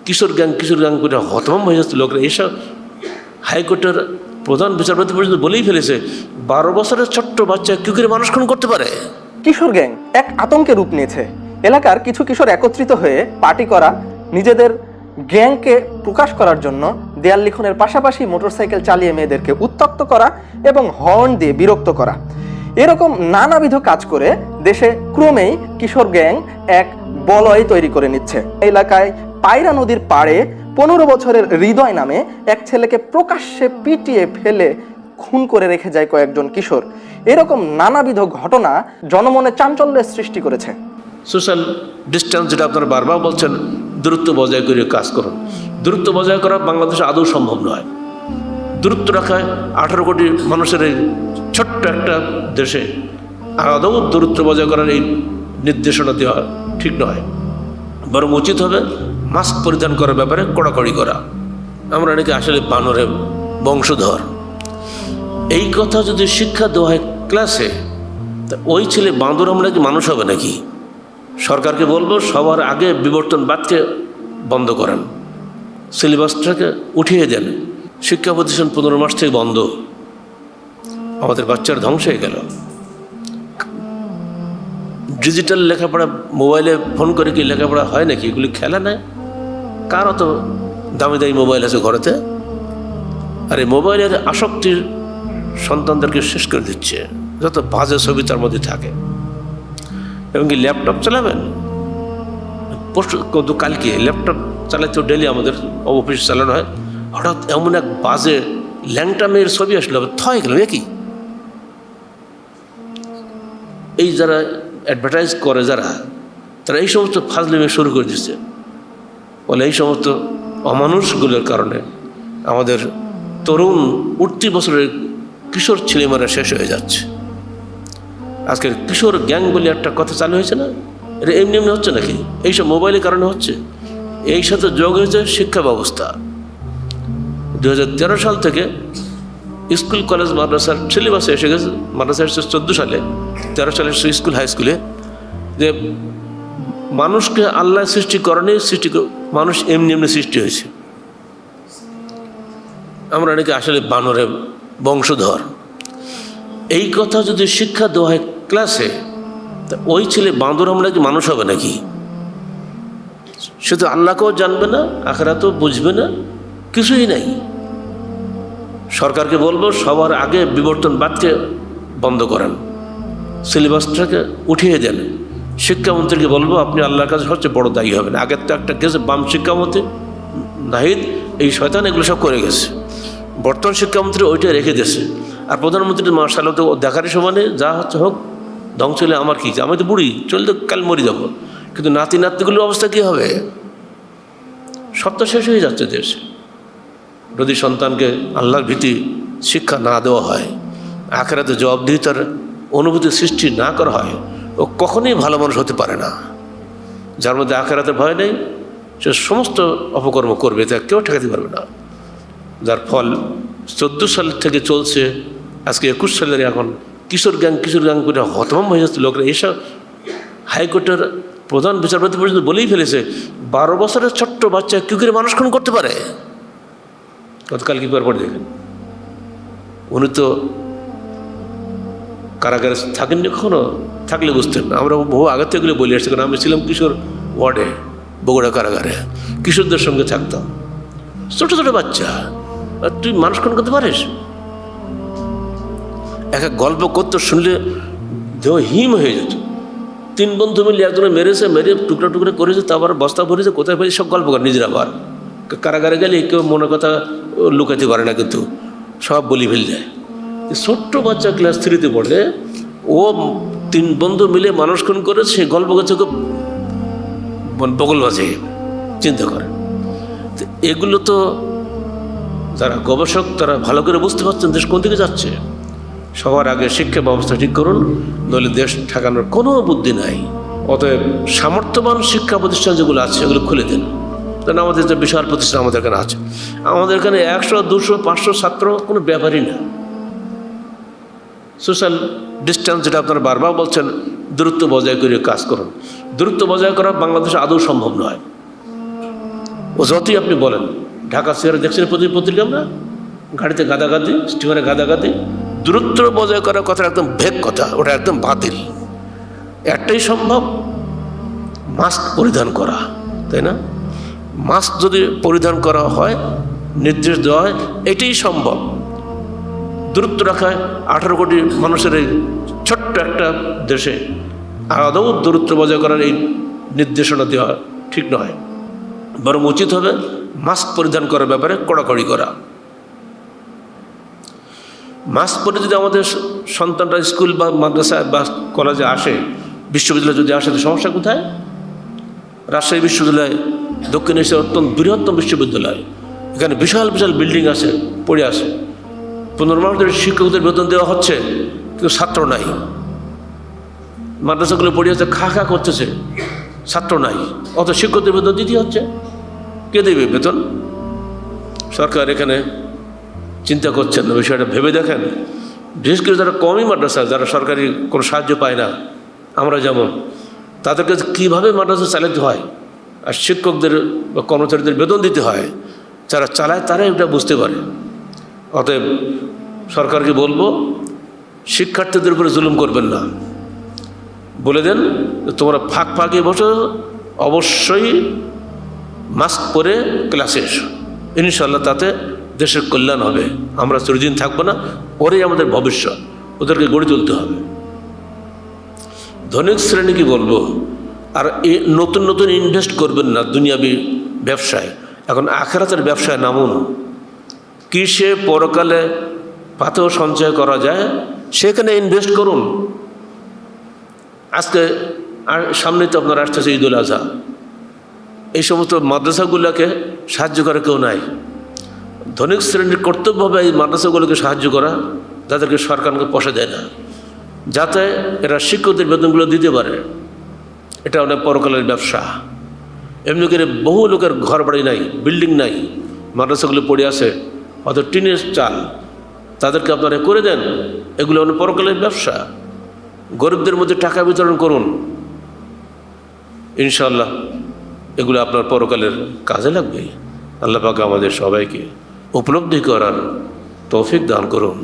কিশোর gang করে হতভম্ব হয়ে যাচ্ছে লোকরা। এসব হাইকোর্টের প্রধান বিচারপতি পর্যন্ত বলেই ফেলেছে 12 বছরের ছোট্ট বাচ্চা কি করে মানুষ খুন করতে পারে। কিশোর গ্যাং এক আতঙ্কের রূপ নিয়েছে। এলাকার কিছু কিশোর একত্রিত হয়ে পার্টি করা, নিজেদের গ্যাংকে প্রকাশ করার জন্য দেয়াল লিখনের পাশাপাশি মোটরসাইকেল চালিয়ে মেয়েদেরকে উত্ত্যক্ত করা এবং হর্ন দিয়ে বিরক্ত করা, এরকম নানাবিধ কাজ করে দেশে ক্রমেই কিশোর গ্যাং এক বলয় তৈরি করে নিচ্ছে। এলাকায় পায়রা নদীর পাড়ে 15 বছরের হৃদয় নামে এক ছেলেকে প্রকাশ্যে পিটিয়ে ফেলে খুন করে রেখে যায় কয়েকজন কিশোর। এরকম নানাবিধ ঘটনা জনমনে চাঞ্চল্যের সৃষ্টি করেছে। সোশ্যাল ডিস্টেন্স যেটা আপনারা বারবার বলছেন, দূরত্ব বজায় করে কাজ করুন। দূরত্ব বজায় করা বাংলাদেশে আদৌ সম্ভব নয়। দূরত্ব রাখায় 18 কোটি মানুষের এই ছোট্ট একটা দেশে আদৌ দূরত্ব বজায় করার এই নির্দেশনা দেওয়া ঠিক নয়। বরং উচিত হবে মাস্ক পরিধান করার ব্যাপারে কড়াকড়ি করা। আমরা নাকি আসলে বানরের বংশধর, এই কথা যদি শিক্ষা দেওয়া হয় ক্লাসে, তা ওই ছেলে বাঁদর আমরা কি মানুষ হবে নাকি? সরকারকে বলবো সবার আগে বিবর্তনবাদকে বন্ধ করেন, সিলেবাসটাকে উঠিয়ে দেন। শিক্ষা প্রতিষ্ঠান 15 মাস থেকে বন্ধ। আমাদের বাচ্চার ধ্বংস হয়ে গেল। ডিজিটাল লেখাপড়া, মোবাইলে ফোন করে কি লেখাপড়া হয় নাকি? এগুলি খেলা নেয়। কার অত দামি দামি মোবাইল আছে ঘরেতে? আর এই মোবাইলের আসক্তির সন্তানদেরকে শেষ করে দিচ্ছে। যত বাজে ছবি তার মধ্যে থাকে। এবং কি ল্যাপটপ চালাবেন? কালকে ল্যাপটপ চালাতে ডেলি আমাদের অফিস চালানো হয়। হঠাৎ এমন এক বাজে ল্যাংটা মেয়ের ছবি আসলো, থয় গেল একই। এই যারা অ্যাডভার্টাইজ করে যারা, তারা এই সমস্ত ফাজলামি শুরু করে দিচ্ছে। বলে এই সমস্ত অমানুষগুলোর কারণে আমাদের তরুণ উঠতি বছরের কিশোর ছেলেমেয়েরা শেষ হয়ে যাচ্ছে। আজকের কিশোর গ্যাং বলে একটা কথা চালু হয়েছে না? এটা এমনি এমনি হচ্ছে নাকি? এইসব মোবাইলের কারণে হচ্ছে। এই সাথে যোগ হয়েছে শিক্ষা ব্যবস্থা। 2013 সাল থেকে স্কুল কলেজ মাদ্রাসার সিলেবাসে এসে গেছে। মাদ্রাসা এসেছে 14 সালে, 13 সালে স্কুল হাই স্কুলে, যে মানুষকে আল্লাহ সৃষ্টি করেনি, মানুষ এমনি এমনি সৃষ্টি হয়েছে। আমরা নাকি আসলে বানরের বংশধর, এই কথা যদি শিক্ষা দেওয়া হয় ক্লাসে, তা ওই ছেলে বাঁদর আমরা কি মানুষ হবে নাকি? সে তো আল্লাহকেও জানবে না, আখিরাতেও বুঝবে না, কিছুই নাই। সরকারকে বলবো সবার আগে বিবর্তনবাদকে বন্ধ করেন, সিলেবাসটাকে উঠিয়ে দেন। শিক্ষামন্ত্রীকে বলবো আপনি আল্লাহর কাছে সবচেয়ে বড় দায়ী হবেন। আগের তো একটা গেছে বাম শিক্ষামন্ত্রী নাহিদ, এই শয়তান এগুলো সব করে গেছে। বর্তমান শিক্ষামন্ত্রী ওইটাই রেখে দিয়েছে। আর প্রধানমন্ত্রী মার্শাল তো দেখারই সমানে যা হচ্ছে হোক, ধ্বংস হলে আমার কী? আমি তো বুড়ি, চলে তো কাল মরি যাবো। কিন্তু নাতি নাতনিগুলোর অবস্থা কী হবে? সব তো শেষ হয়ে যাচ্ছে দেশে। যদি সন্তানকে আল্লাহর ভীতি শিক্ষা না দেওয়া হয়, আখিরাতে জবাবদিহিতার অনুভূতি সৃষ্টি না করা হয়, ও কখনোই ভালো মানুষ হতে পারে না। যার মধ্যে আখিরাতে ভয় নেই, সে সমস্ত অপকর্ম করবে, তা কেউ ঠেকাতে পারবে না। যার ফল 14 সাল থেকে চলছে, আজকে 21 সালের এখন কিশোর গ্যাং করে হতভম্ব হয়ে যাচ্ছে লোকরা। এসব হাইকোর্টের প্রধান বিচারপতি পর্যন্ত বলেই ফেলেছে 12 বছরের ছোট্ট বাচ্চা কি করে মানুষ খুন করতে পারে। গতকাল কি পর দেখেন, উনি তো কারাগারে থাকেননি কখনো, থাকলে বুঝতেন না। আমরা বহু আগের থেকে এগুলো বলে আসছি, কারণ আমি ছিলাম কিশোর ওয়ার্ডে, বগুড়া কারাগারে, কিশোরদের সঙ্গে থাকতাম। ছোট ছোট বাচ্চা, আর তুই মানুষ খুন করতে পারিস? এক এক গল্প করতে শুনলে দেহ হিম হয়ে যেত। 3 বন্ধু মিলে একজনে মেরেছে, মেরে টুকরা টুকরা করেছে, তারপর বস্তা ভরেছে, কোথায় পেয়েছে সব গল্প করে নিজেরা। আবার কারাগারে গেলে কেউ মনে কথা লুকাতে পারে না, কিন্তু সব বলি ফেল যায়। ছোট্ট বাচ্চা ক্লাস 3-তে পড়ে, ও 3 বন্ধু মিলে মানুষ খুন করে, সে গল্প করছে খুব বগল বাজে। চিন্তা করে, এগুলো তো যারা গবেষক তারা ভালো করে বুঝতে পারছেন দেশ কোন দিকে যাচ্ছে। সবার আগে শিক্ষা ব্যবস্থা ঠিক করুন, নইলে দেশ ঠেকানোর কোনো বুদ্ধি নাই। অতএব সামর্থ্যবান শিক্ষা প্রতিষ্ঠান যেগুলো আছে এগুলো খুলে দেন। কারণ আমাদের যে বিশাল প্রতিষ্ঠান আমাদের এখানে আছে, আমাদের এখানে 100, 200, 500 ছাত্র কোনো ব্যাপারই না। সোশ্যাল ডিস্টেন্স যেটা আপনারা বারবার বলছেন, দূরত্ব বজায় করে কাজ করুন। দূরত্ব বজায় করা বাংলাদেশে আদৌ সম্ভব নয়। ও যতই আপনি বলেন, ঢাকা শহরে দেখছেন প্রতি পত্রিকা আমরা, গাড়িতে গাদাগাদি, স্টিমারে গাদাগাদি, দূরত্ব বজায় করার কথা একদম ভেগ কথা, ওটা একদম বাতিল। একটাই সম্ভব, মাস্ক পরিধান করা, তাই না? মাস্ক যদি পরিধান করা হয়, নির্দেশ দেওয়া হয়, এটাই সম্ভব। দূরত্ব রাখায় 18 কোটি মানুষের এই ছোট্ট একটা দেশে আদৌ দূরত্ব বজায় করার এই নির্দেশনা দেওয়া ঠিক নয়, বরং উচিত হবে মাস্ক পরিধান করার ব্যাপারে কড়াকড়ি করা। মাস্ক পরে যদি আমাদের সন্তানরা স্কুল বা মাদ্রাসায় বা কলেজে আসে, বিশ্ববিদ্যালয়ে যদি আসে, তো সমস্যা কোথায়? রাজশাহী বিশ্ববিদ্যালয় দক্ষিণ এশিয়ার অত্যন্ত বৃহত্তম বিশ্ববিদ্যালয়, এখানে বিশাল বিশাল বিল্ডিং আছে, পড়ে আছে, 15 মাস ধরে শিক্ষকদের বেতন দেওয়া হচ্ছে, কিন্তু ছাত্র নাই। মাদ্রাসাগুলো পড়ে আছে, খা খা করতেছে, ছাত্র নাই, অত শিক্ষকদের বেতন দিতে হচ্ছে। কে দেবে বেতন? সরকার এখানে চিন্তা করছেন না, বিষয়টা ভেবে দেখেন। বিশেষ করে যারা কমই মাদ্রাসা, যারা সরকারি কোনো সাহায্য পায় না, আমরা যেমন, তাদেরকে কীভাবে মাদ্রাসা চালাতে হয় আর শিক্ষকদের বা কর্মচারীদের বেতন দিতে হয়, যারা চালায় তারাই এটা বুঝতে পারে। অতএব সরকারকে বলবো, শিক্ষার্থীদের উপরে জুলুম করবেন না, বলে দেন তোমরা ফাঁক ফাঁকে বসো, অবশ্যই মাস্ক পরে ক্লাসে এসো, ইনশাল্লাহ তাতে দেশের কল্যাণ হবে। আমরা চিরদিন থাকবো না, ওরাই আমাদের ভবিষ্যৎ, ওদেরকে গড়ে তুলতে হবে। ধনিক শ্রেণী কি বলবো, আর নতুন নতুন ইনভেস্ট করবেন না দুনিয়াবি ব্যবসায়, এখন আখিরাতের ব্যবসায় নামুন। কিসে পরকালে পাথর সঞ্চয় করা যায় সেখানে ইনভেস্ট করুন। আজকে আর সামনে তো আপনার আসতেছে ঈদুল আজহা, এই সমস্ত মাদ্রাসাগুলোকে সাহায্য করে কেউ নাই। ধনিক শ্রেণীর কর্তব্য হবে এই মাদ্রাসাগুলোকে সাহায্য করা, যাদেরকে সরকারকে পয়সা দেয় না, যাতে এরা শিক্ষকদের বেতনগুলো দিতে পারে। এটা অনেক পরকালের ব্যবসা। এমনি করে বহু লোকের ঘর বাড়ি নাই, বিল্ডিং নাই, মাদ্রাসাগুলো পড়ে আছে, অত টিনের চাল, তাদেরকে আপনারা করে দেন। এগুলো অনেক পরকালের ব্যবসা। গরিবদের মধ্যে টাকা বিতরণ করুন, ইনশাআল্লাহ এগুলো আপনার পরকালের কাজে লাগবে। আল্লাহ পাক আমাদের সবাইকে উপলব্ধি করার তৌফিক দান করুন।